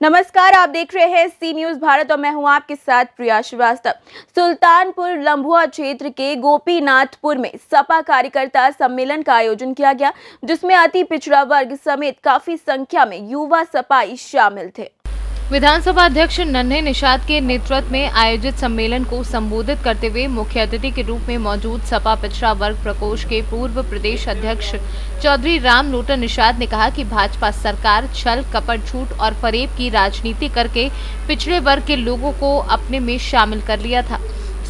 नमस्कार, आप देख रहे हैं सी न्यूज भारत और मैं हूं आपके साथ प्रिया श्रीवास्तव। सुल्तानपुर लम्भुआ क्षेत्र के गोपीनाथपुर में सपा कार्यकर्ता सम्मेलन का आयोजन किया गया, जिसमें अति पिछड़ा वर्ग समेत काफी संख्या में युवा सपाई शामिल थे। विधानसभा अध्यक्ष नन्हे निषाद के नेतृत्व में आयोजित सम्मेलन को संबोधित करते हुए मुख्य अतिथि के रूप में मौजूद सपा पिछड़ा वर्ग प्रकोष्ठ के पूर्व प्रदेश अध्यक्ष चौधरी राम लोटन निषाद ने कहा कि भाजपा सरकार छल कपट झूठ और फरेब की राजनीति करके पिछड़े वर्ग के लोगों को अपने में शामिल कर लिया था।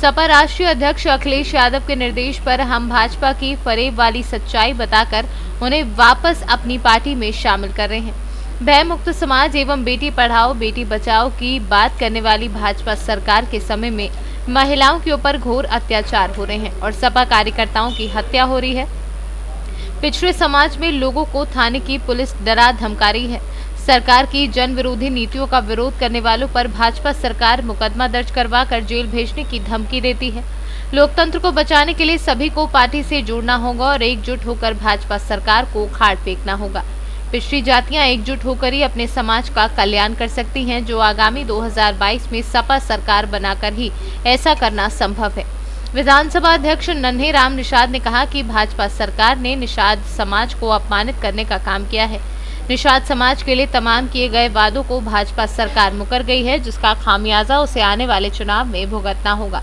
सपा राष्ट्रीय अध्यक्ष अखिलेश यादव के निर्देश पर हम भाजपा की फरेब वाली सच्चाई बताकर उन्हें वापस अपनी पार्टी में शामिल कर रहे हैं। भय मुक्त समाज एवं बेटी पढ़ाओ बेटी बचाओ की बात करने वाली भाजपा सरकार के समय में महिलाओं के ऊपर घोर अत्याचार हो रहे हैं और सपा कार्यकर्ताओं की हत्या हो रही है। पिछड़े समाज में लोगों को थाने की पुलिस डरा धमका रही है। सरकार की जन विरोधी नीतियों का विरोध करने वालों पर भाजपा सरकार मुकदमा दर्ज करवा कर जेल भेजने की धमकी देती है। लोकतंत्र को बचाने के लिए सभी को पार्टी से जुड़ना होगा और एकजुट होकर भाजपा सरकार को उखाड़ फेंकना होगा। पिछड़ी जातियां एकजुट होकर ही अपने समाज का कल्याण कर सकती हैं, जो आगामी 2022 में सपा सरकार बनाकर ही ऐसा करना संभव है। विधानसभा अध्यक्ष नन्हे राम निषाद ने कहा कि भाजपा सरकार ने निषाद समाज को अपमानित करने का काम किया है। निषाद समाज के लिए तमाम किए गए वादों को भाजपा सरकार मुकर गई है, जिसका खामियाजा उसे आने वाले चुनाव में भुगतना होगा।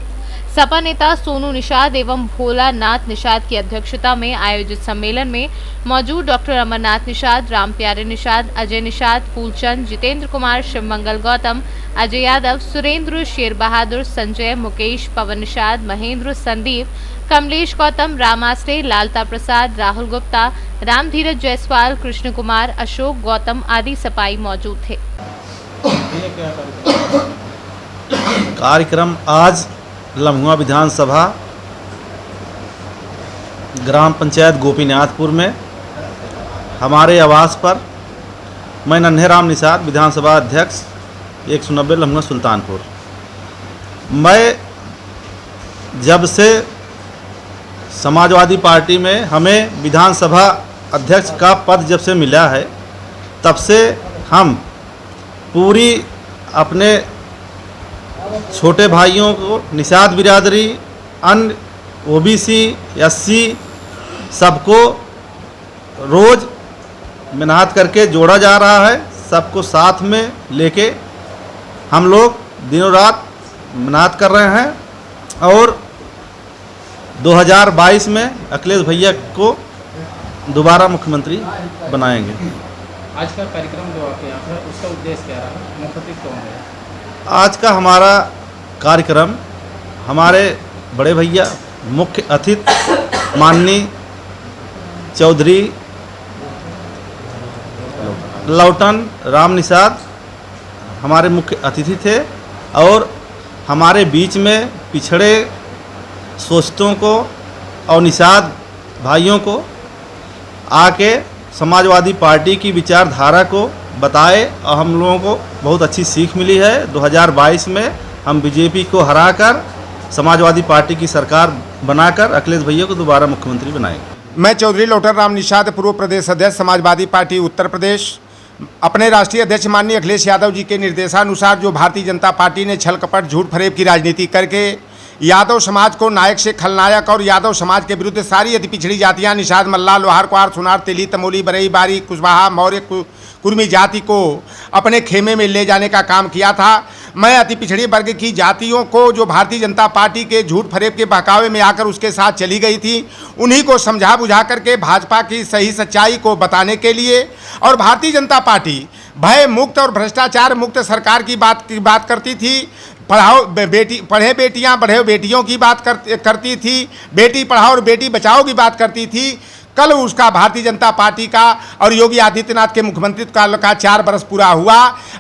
सपा नेता सोनू निषाद एवं भोलानाथ निषाद की अध्यक्षता में आयोजित सम्मेलन में मौजूद डॉक्टर अमरनाथ निषाद, राम प्यारे निषाद, अजय निषाद, फूलचंद, जितेंद्र कुमार, शिवमंगल गौतम, अजय यादव, सुरेंद्र, शेर बहादुर, संजय, मुकेश, पवन निषाद, महेंद्र, संदीप, कमलेश गौतम, रामास्टे, लालता प्रसाद, राहुल गुप्ता, राम धीरज जायसवाल, कृष्ण कुमार, अशोक गौतम आदि सपाई मौजूद थे। कार्यक्रम आज लम्हुआ विधानसभा ग्राम पंचायत गोपीनाथपुर में हमारे आवास पर मैं नन्हे राम निषाद, विधानसभा अध्यक्ष 190 लम्हुआ सुल्तानपुर। मैं जब से समाजवादी पार्टी में हमें विधानसभा अध्यक्ष का पद जब से मिला है, तब से हम पूरी अपने छोटे भाइयों को, निषाद बिरादरी, अन्य ओबीसी, एससी सबको रोज़ मेहनत करके जोड़ा जा रहा है। सबको साथ में लेके हम लोग दिनों रात मेहनत कर रहे हैं और 2022 में अखिलेश भैया को दोबारा मुख्यमंत्री बनाएंगे। आज का कार्यक्रम जो आपके यहाँ पर, उसका उद्देश्य क्या रहा? मुख्य अतिथि कौन है? आज का हमारा कार्यक्रम हमारे बड़े भैया मुख्य अतिथि माननीय चौधरी लौटन राम निषाद हमारे मुख्य अतिथि थे और हमारे बीच में पिछड़े सोचतों को और निषाद भाइयों को आके समाजवादी पार्टी की विचारधारा को बताए और हम लोगों को बहुत अच्छी सीख मिली है। 2022 में हम बीजेपी को हराकर समाजवादी पार्टी की सरकार बनाकर अखिलेश भैया को दोबारा मुख्यमंत्री बनाएंगे। मैं चौधरी लौटन राम निषाद, पूर्व प्रदेश अध्यक्ष समाजवादी पार्टी उत्तर प्रदेश, अपने राष्ट्रीय अध्यक्ष माननीय अखिलेश यादव जी के निर्देशानुसार जो भारतीय जनता पार्टी ने छल कपट झूठ फरेब की राजनीति करके यादव समाज को नायक से खलनायक और यादव समाज के विरुद्ध सारी अति पिछड़ी जातियां निषाद, मल्ला, लोहार, कुहार, सुनार, तेली, तमोली, बरई, बारी, कुशवाहा, मौर्य, कुर्मी जाति को अपने खेमे में ले जाने का काम किया था। मैं अति पिछड़ी वर्ग की जातियों को जो भारतीय जनता पार्टी के झूठ फरेब के बहकावे में आकर उसके साथ चली गई थी, उन्हीं को समझा बुझा करके भाजपा की सही सच्चाई को बताने के लिए और भारतीय जनता पार्टी भय मुक्त और भ्रष्टाचार मुक्त सरकार की बात करती थी। पढ़े बेटियां बढ़े बेटियों की बात करती थी, बेटी पढ़ाओ और बेटी बचाओ की बात करती थी। कल उसका भारतीय जनता पार्टी का और योगी आदित्यनाथ के मुख्यमंत्रित्व काल का 4 वर्ष पूरा हुआ।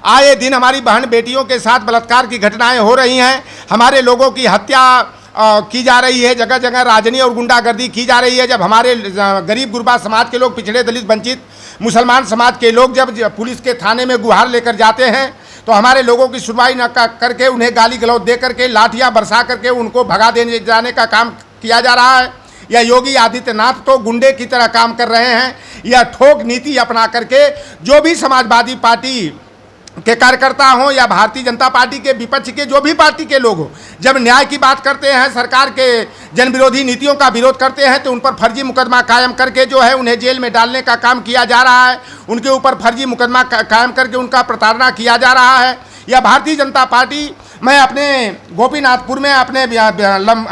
आए दिन हमारी बहन बेटियों के साथ बलात्कार की घटनाएं हो रही हैं, हमारे लोगों की हत्या की जा रही है, जगह जगह राजनी और गुंडागर्दी की जा रही है। जब हमारे गरीब गुरबा समाज के लोग, पिछड़े दलित वंचित मुसलमान समाज के लोग जब पुलिस के थाने में गुहार लेकर जाते हैं तो हमारे लोगों की सुनवाई न करके उन्हें गाली गलौज दे करके लाठियां बरसा करके उनको भगा देने जाने का काम किया जा रहा है। या योगी आदित्यनाथ तो गुंडे की तरह काम कर रहे हैं। यह ठोक नीति अपना करके जो भी समाजवादी पार्टी के कार्यकर्ता हों या भारतीय जनता पार्टी के विपक्ष के जो भी पार्टी के लोग हों, जब न्याय की बात करते हैं, सरकार के जन विरोधी नीतियों का विरोध करते हैं, तो उन पर फर्जी मुकदमा कायम करके जो है उन्हें जेल में डालने का काम किया जा रहा है, उनके ऊपर फर्जी मुकदमा कायम करके उनका प्रताड़ना किया जा रहा है। या भारतीय जनता पार्टी, मैं अपने गोपीनाथपुर में अपने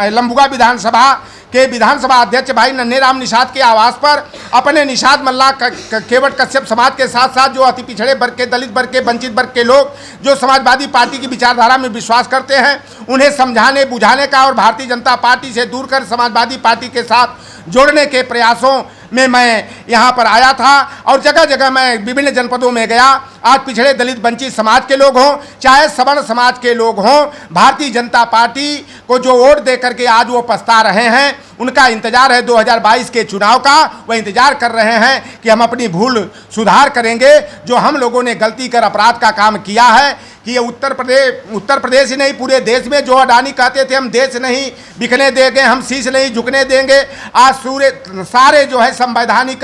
लंबुआ विधानसभा के विधानसभा अध्यक्ष भाई नन्हेराम निषाद के आवास पर अपने निषाद मल्ला केवट कश्यप समाज के साथ साथ जो अति पिछड़े वर्ग के, दलित वर्ग के, वंचित वर्ग के लोग जो समाजवादी पार्टी की विचारधारा में विश्वास करते हैं, उन्हें समझाने बुझाने का और भारतीय जनता पार्टी से दूर कर समाजवादी पार्टी के साथ जोड़ने के प्रयासों में मैं यहाँ पर आया था। और जगह जगह मैं विभिन्न जनपदों में गया। आज पिछड़े दलित वंचित समाज के लोग हों, चाहे सवर्ण समाज के लोग हों, भारतीय जनता पार्टी को जो वोट दे करके आज वो पछता रहे हैं, उनका इंतजार है 2022 के चुनाव का। वह इंतजार कर रहे हैं कि हम अपनी भूल सुधार करेंगे। जो हम लोगों ने गलती कर अपराध का काम किया है कि ये उत्तर प्रदेश ही नहीं, पूरे देश में जो अडानी कहते थे हम देश नहीं बिकने देंगे, हम शीश नहीं झुकने देंगे, आज सारे जो है संवैधानिक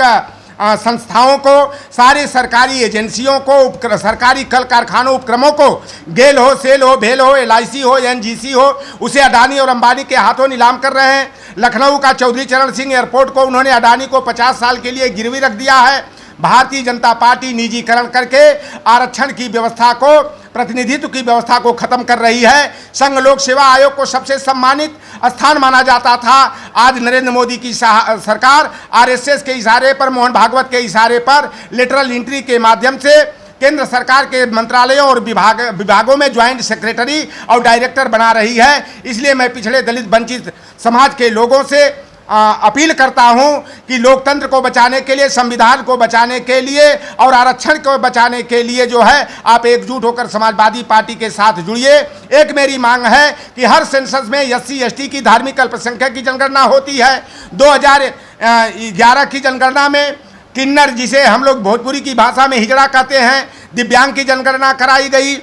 संस्थाओं को, सारी सरकारी एजेंसियों को, सरकारी कल कारखानों उपक्रमों को, गेल हो, सेल हो, भेल हो, LIC हो, NGC हो, उसे अडानी और अंबानी के हाथों नीलाम कर रहे हैं। लखनऊ का चौधरी चरण सिंह एयरपोर्ट को उन्होंने अडानी को 50 साल के लिए गिरवी रख दिया है। भारतीय जनता पार्टी निजीकरण करके आरक्षण की व्यवस्था को, प्रतिनिधित्व की व्यवस्था को खत्म कर रही है। संघ लोक सेवा आयोग को सबसे सम्मानित स्थान माना जाता था। आज नरेंद्र मोदी की सरकार RSS के इशारे पर, मोहन भागवत के इशारे पर लेटरल एंट्री के माध्यम से केंद्र सरकार के मंत्रालयों और विभागों में ज्वाइंट सेक्रेटरी और डायरेक्टर बना रही है। इसलिए मैं पिछड़े दलित वंचित समाज के लोगों से अपील करता हूं कि लोकतंत्र को बचाने के लिए, संविधान को बचाने के लिए और आरक्षण को बचाने के लिए जो है आप एकजुट होकर समाजवादी पार्टी के साथ जुड़िए। एक मेरी मांग है कि हर सेंसस में SC ST की धार्मिक अल्पसंख्यक की जनगणना होती है। 2011 की जनगणना में किन्नर, जिसे हम लोग भोजपुरी की भाषा में हिजड़ा कहते हैं, दिव्यांग की जनगणना कराई गई।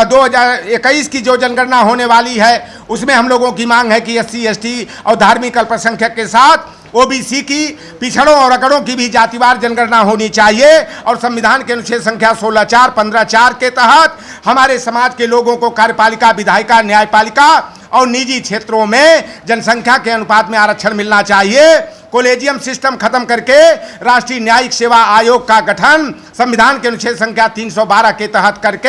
2021 की जो जनगणना होने वाली है उसमें हम लोगों की मांग है कि SC ST और धार्मिक अल्पसंख्यक के साथ OBC की, पिछड़ों और अगड़ों की भी जातिवार जनगणना होनी चाहिए। और संविधान के अनुच्छेद संख्या 16(4), 15(4) के तहत हमारे समाज के लोगों को कार्यपालिका, विधायिका, न्यायपालिका और निजी क्षेत्रों में जनसंख्या के अनुपात में आरक्षण मिलना चाहिए। कोलेजियम सिस्टम खत्म करके राष्ट्रीय न्यायिक सेवा आयोग का गठन संविधान के अनुच्छेद संख्या 312 के तहत करके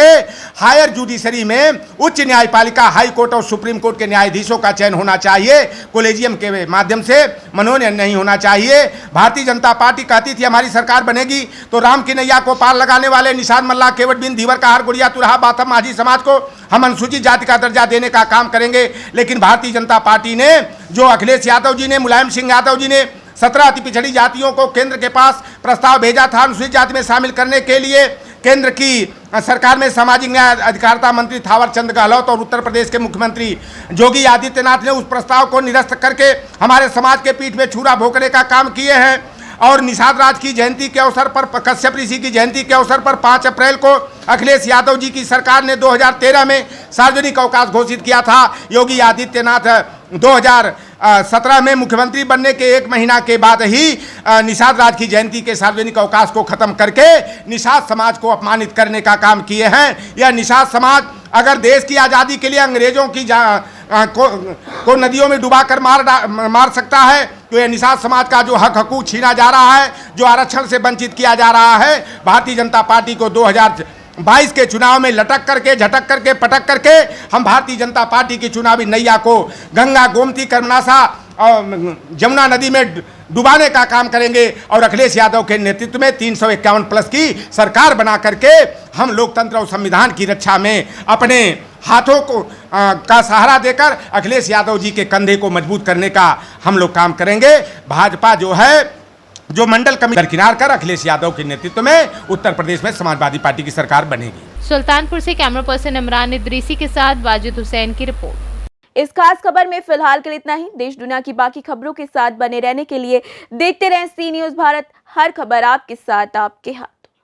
हायर जुडिशरी में उच्च न्यायपालिका, हाई कोर्ट और सुप्रीम कोर्ट के न्यायाधीशों का चयन होना चाहिए। कोलेजियम के माध्यम से मनोनयन नहीं होना चाहिए। भारतीय जनता पार्टी कहती थी हमारी सरकार बनेगी तो राम की नैया को पार लगाने वाले निषाद मल्ला, केवट बिंद, धीवर कहार, गुड़िया, तुरहा, बाथम, माझी समाज को हम अनुसूचित जाति का दर्जा देने का काम करेंगे। लेकिन भारतीय जनता पार्टी ने, जो अखिलेश यादव जी ने, मुलायम सिंह यादव जी ने 17 अति पिछड़ी जातियों को केंद्र के पास प्रस्ताव भेजा था अनुसूचित जाति में शामिल करने के लिए। केंद्र की सरकार में सामाजिक न्याय अधिकारिता मंत्री थावर चंद गहलोत और उत्तर प्रदेश के मुख्यमंत्री योगी आदित्यनाथ ने उस प्रस्ताव को निरस्त करके हमारे समाज के पीठ में छुरा भोंकने का काम किए हैं। और निषाद राज की जयंती के अवसर पर, कश्यप ऋषि की जयंती के अवसर पर 5 अप्रैल को अखिलेश यादव जी की सरकार ने 2013 में सार्वजनिक अवकाश घोषित किया था। योगी आदित्यनाथ 2017 में मुख्यमंत्री बनने के 1 महीना के बाद ही निषाद राज की जयंती के सार्वजनिक अवकाश को खत्म करके निषाद समाज को अपमानित करने का काम किए हैं। यह निषाद समाज अगर देश की आज़ादी के लिए अंग्रेजों की को नदियों में डुबाकर मार सकता है, तो यह निषाद समाज का जो हक हकूक छीना जा रहा है, जो आरक्षण से वंचित किया जा रहा है, भारतीय जनता पार्टी को 2022 के चुनाव में लटक करके, झटक करके, पटक करके हम भारतीय जनता पार्टी की चुनावी नैया को गंगा, गोमती, कर्मनाशा और जमुना नदी में डुबाने का काम करेंगे। और अखिलेश यादव के नेतृत्व में 351+ की सरकार बना करके हम लोकतंत्र और संविधान की रक्षा में अपने हाथों को का सहारा देकर अखिलेश यादव जी के कंधे को मजबूत करने का हम लोग काम करेंगे। भाजपा जो है, जो मंडल कमेटी दरकिनार कर अखिलेश यादव के नेतृत्व में उत्तर प्रदेश में समाजवादी पार्टी की सरकार बनेगी। सुल्तानपुर से कैमरा पर्सन इमरान इदरीसी के साथ वाजिद हुसैन की रिपोर्ट। इस खास खबर में फिलहाल के लिए इतना ही। देश दुनिया की बाकी खबरों के साथ बने रहने के लिए देखते रहें सी न्यूज़ भारत। हर खबर आपके साथ, आपके हाथ।